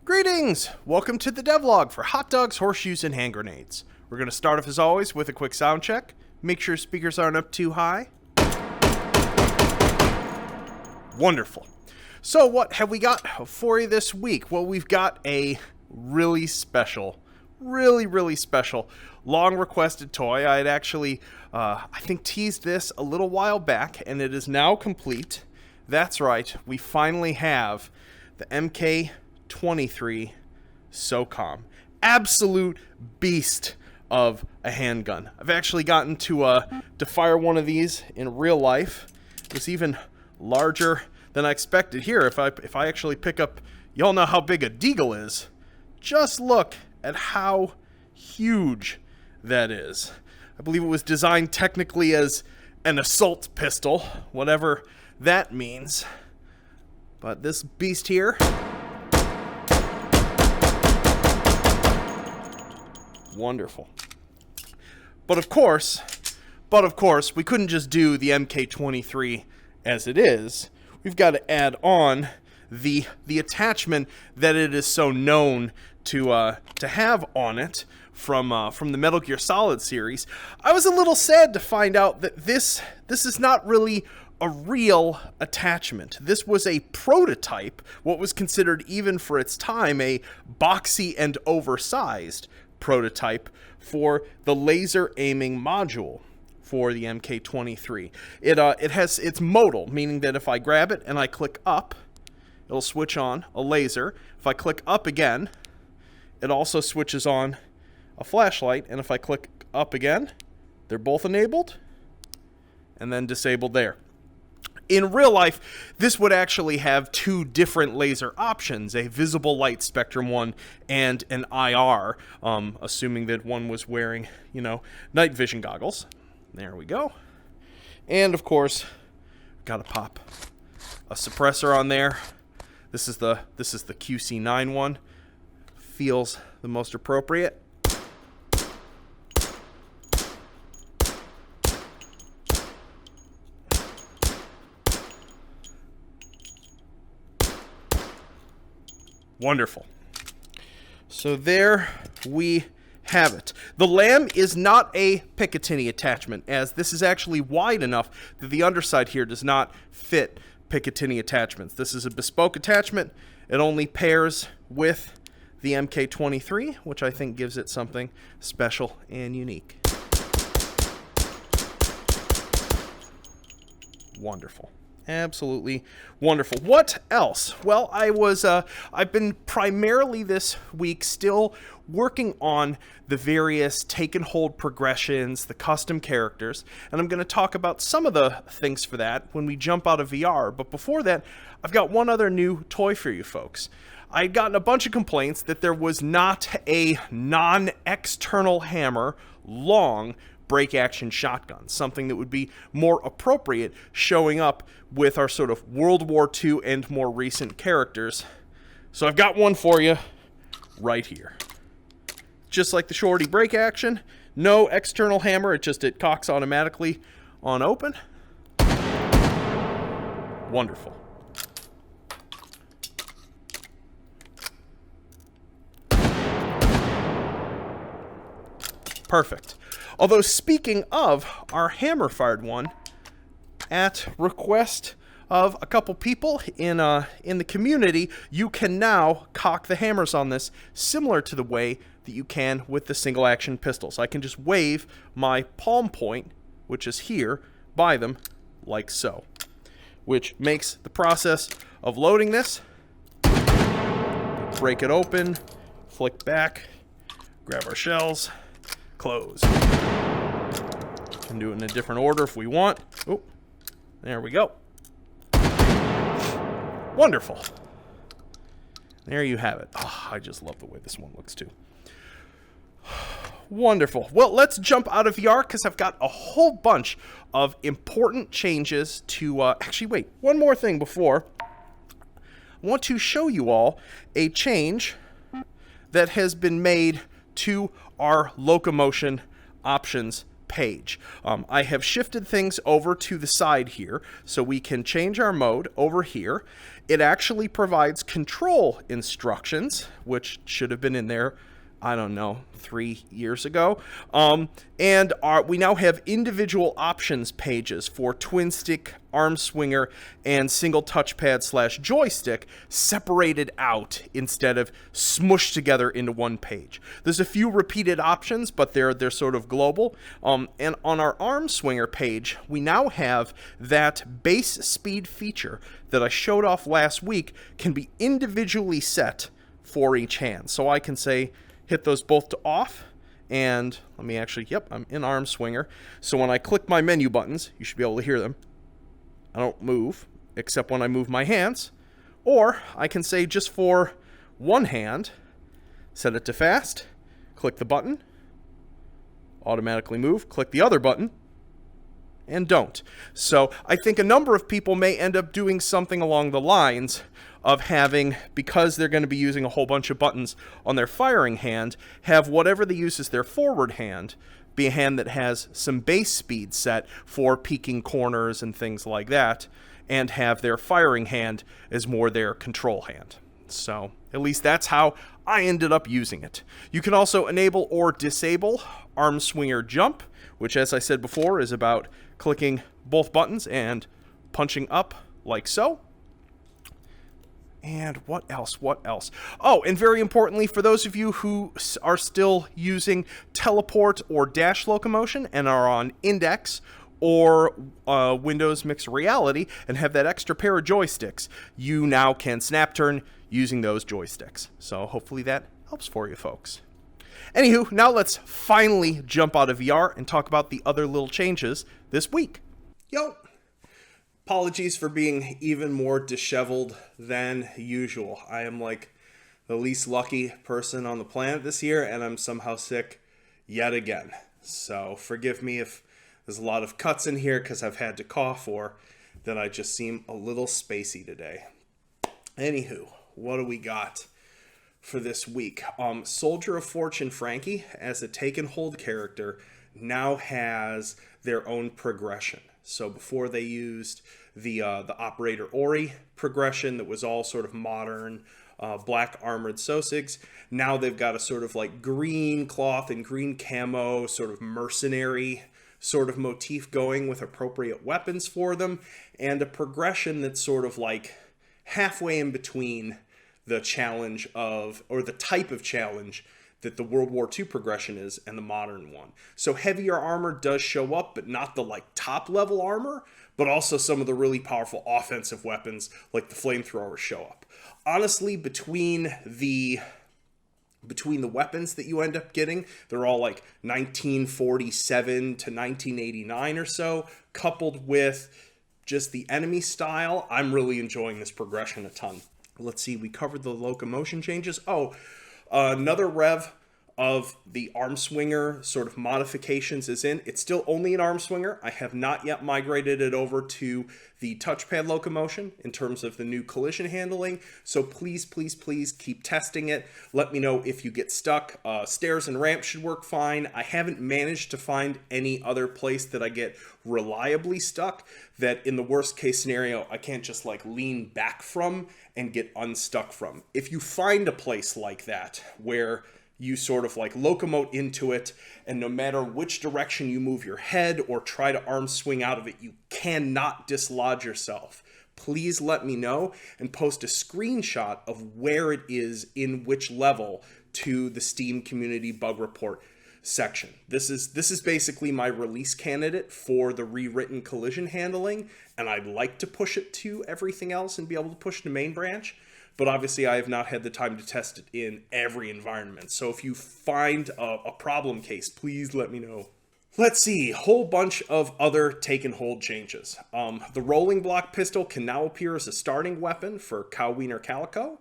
Greetings! Welcome to the devlog for hot dogs, horseshoes, and hand grenades. We're going to start off as always with a quick sound check. Make sure speakers aren't up too high. Wonderful. So what have we got for you this week? Well, we've got a really special, really special, long requested toy. I had actually, I think, teased this a little while back, and it is now complete. That's right, we finally have the Mk23 Socom. Absolute beast of a handgun. I've actually gotten to fire one of these in real life. It's even larger than I expected. Here, if I actually pick up, y'all know how big a deagle is. Just look at how huge that is. I believe it was designed technically as an assault pistol, whatever that means. But this beast here, wonderful. But of course, we couldn't just do the Mk23 as it is. We've got to add on the attachment that it is so known to have on it from the Metal Gear Solid series. I was a little sad to find out that this is not really a real attachment. This was a prototype, what was considered, even for its time, a boxy and oversized prototype for the laser aiming module for the Mk23. It's modal, meaning that if I grab it and I click up, it'll switch on a laser. If I click up again, it also switches on a flashlight, and if I click up again, they're both enabled and then disabled there. In real life, this would actually have two different laser options, a visible light spectrum one and an IR, assuming that one was wearing, night vision goggles. There we go. And of course, got to pop a suppressor on there. This is the QC9 one. Feels the most appropriate. Wonderful. So there we have it. The lamb is not a Picatinny attachment, as this is actually wide enough that the underside here does not fit Picatinny attachments. This is a bespoke attachment. It only pairs with the Mk23, which I think gives it something special and unique. Wonderful. Absolutely wonderful. What else? Well, I've been primarily this week still working on the various take and hold progressions, the custom characters, and I'm going to talk about some of the things for that when we jump out of VR. But before that, I've got one other new toy for you folks. I'd gotten a bunch of complaints that there was not a non-external hammer long break action shotgun, something that would be more appropriate showing up with our sort of World War II and more recent characters. So I've got one for you right here. Just like the Shorty break action, no external hammer, it cocks automatically on open. Wonderful. Perfect. Although, speaking of our hammer-fired one, at request of a couple people in the community, you can now cock the hammers on this similar to the way that you can with the single-action pistols. I can just wave my palm point, which is here, by them, like so, which makes the process of loading this, break it open, flick back, grab our shells, close. Can do it in a different order if we want. Oh, there we go. Wonderful. There you have it. Oh, I just love the way this one looks too. Wonderful. Well, let's jump out of VR because I've got a whole bunch of important changes to... actually, wait. One more thing before. I want to show you all a change that has been made to our locomotion options page. I have shifted things over to the side here so we can change our mode over here. It actually provides control instructions, which should have been in there, I don't know, 3 years ago. We now have individual options pages for twin stick, arm swinger, and single touchpad / joystick separated out instead of smushed together into one page. There's a few repeated options, but they're sort of global. And on our arm swinger page, we now have that base speed feature that I showed off last week can be individually set for each hand. So I can say, hit those both to off, and let me actually, yep, I'm in arm swinger. So when I click my menu buttons, you should be able to hear them. I don't move, except when I move my hands. Or I can say just for one hand, set it to fast, click the button, automatically move, click the other button, and don't. So I think a number of people may end up doing something along the lines of having, because they're going to be using a whole bunch of buttons on their firing hand, have whatever they use as their forward hand be a hand that has some base speed set for peeking corners and things like that, and have their firing hand as more their control hand. So at least that's how I ended up using it. You can also enable or disable arm swinger jump, which, as I said before, is about clicking both buttons and punching up like so. And what else? Oh, and very importantly, for those of you who are still using teleport or dash locomotion and are on Index or Windows Mixed Reality and have that extra pair of joysticks, you now can snap turn using those joysticks. So hopefully that helps for you folks. Anywho, now let's finally jump out of VR and talk about the other little changes this week. Yo! Apologies for being even more disheveled than usual. I am like the least lucky person on the planet this year, and I'm somehow sick yet again. So forgive me if there's a lot of cuts in here because I've had to cough or that I just seem a little spacey today. Anywho, what do we got for this week? Soldier of Fortune Frankie, as a take and hold character, now has their own progression. So before they used the Operator Ori progression that was all sort of modern, black armored Sosigs, now they've got a sort of like green cloth and green camo sort of mercenary sort of motif going with appropriate weapons for them, and a progression that's sort of like halfway in between the challenge of, or the type of challenge that the World War II progression is and the modern one. So heavier armor does show up, but not the like top level armor, but also some of the really powerful offensive weapons like the flamethrowers show up. Honestly, between the weapons that you end up getting, they're all like 1947 to 1989 or so, coupled with just the enemy style. I'm really enjoying this progression a ton. Let's see, we covered the locomotion changes. Oh, another rev of the arm swinger sort of modifications is in. It's still only an arm swinger. I have not yet migrated it over to the touchpad locomotion in terms of the new collision handling. So please, please, please keep testing it. Let me know if you get stuck. Stairs and ramps should work fine. I haven't managed to find any other place that I get reliably stuck that in the worst case scenario, I can't just like lean back from and get unstuck from. If you find a place like that where you sort of like locomote into it, and no matter which direction you move your head or try to arm swing out of it, you cannot dislodge yourself, please let me know and post a screenshot of where it is in which level to the Steam Community Bug Report section. This is basically my release candidate for the rewritten collision handling, and I'd like to push it to everything else and be able to push to main branch. But obviously I have not had the time to test it in every environment. So if you find a problem case, please let me know. Let's see, whole bunch of other take and hold changes. The rolling block pistol can now appear as a starting weapon for Cow Wiener Calico.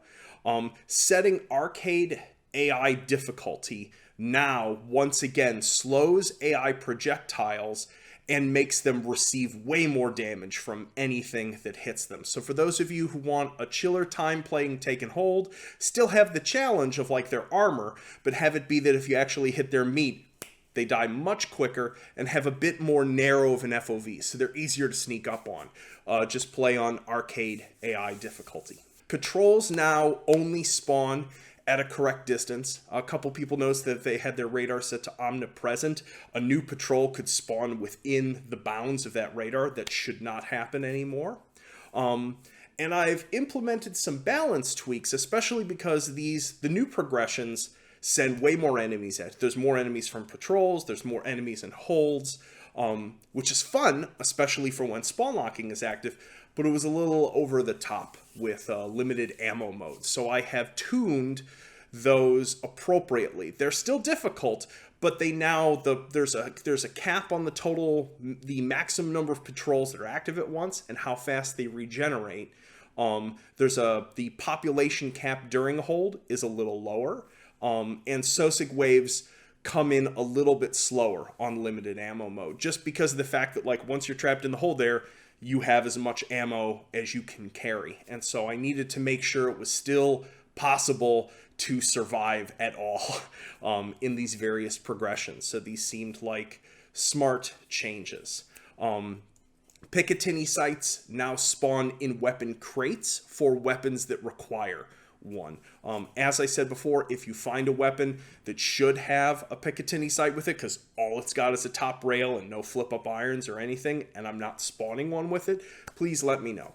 Setting arcade AI difficulty now once again slows AI projectiles and makes them receive way more damage from anything that hits them. So for those of you who want a chiller time playing take and hold, still have the challenge of like their armor, but have it be that if you actually hit their meat, They die much quicker and have a bit more narrow of an FOV, so they're easier to sneak up on. Just play on arcade AI difficulty. Patrols now only spawn at a correct distance. A couple people noticed that if they had their radar set to omnipresent, a new patrol could spawn within the bounds of that radar. That should not happen anymore. And I've implemented some balance tweaks, especially because the new progressions send way more enemies at. There's more enemies from patrols, there's more enemies in holds, which is fun, especially for when spawn locking is active, but it was a little over the top with limited ammo modes. So I have tuned those appropriately. They're still difficult, but they now, there's a cap on the maximum number of patrols that are active at once and how fast they regenerate. The population cap during a hold is a little lower. And Socom waves come in a little bit slower on limited ammo mode, just because of the fact that, like, once you're trapped in the hole there, you have as much ammo as you can carry. And so I needed to make sure it was still possible to survive at all in these various progressions. So these seemed like smart changes. Picatinny Sights now spawn in weapon crates for weapons that require one. As I said before, if you find a weapon that should have a Picatinny sight with it, because all it's got is a top rail and no flip-up irons or anything, and I'm not spawning one with it, please let me know.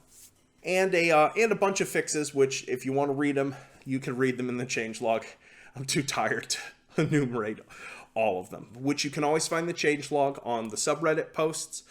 And a bunch of fixes, which if you want to read them, you can read them in the changelog. I'm too tired to enumerate all of them, which you can always find the changelog on the subreddit posts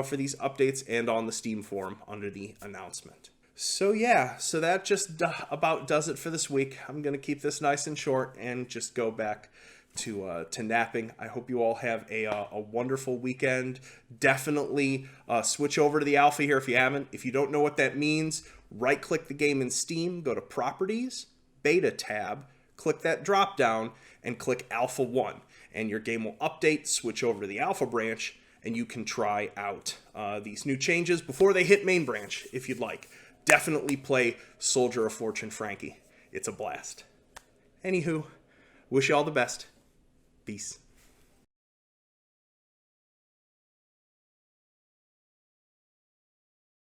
for these updates and on the Steam forum under the announcement. So yeah, so that just about does it for this week. I'm going to keep this nice and short and just go back to napping. I hope you all have a wonderful weekend. Definitely switch over to the alpha here if you haven't. If you don't know what that means, right-click the game in Steam, go to Properties, Beta tab, click that drop-down, and click Alpha 1. And your game will update, switch over to the alpha branch, and you can try out these new changes before they hit main branch if you'd like. Definitely play Soldier of Fortune Frankie. It's a blast. Anywho, wish you all the best. Peace.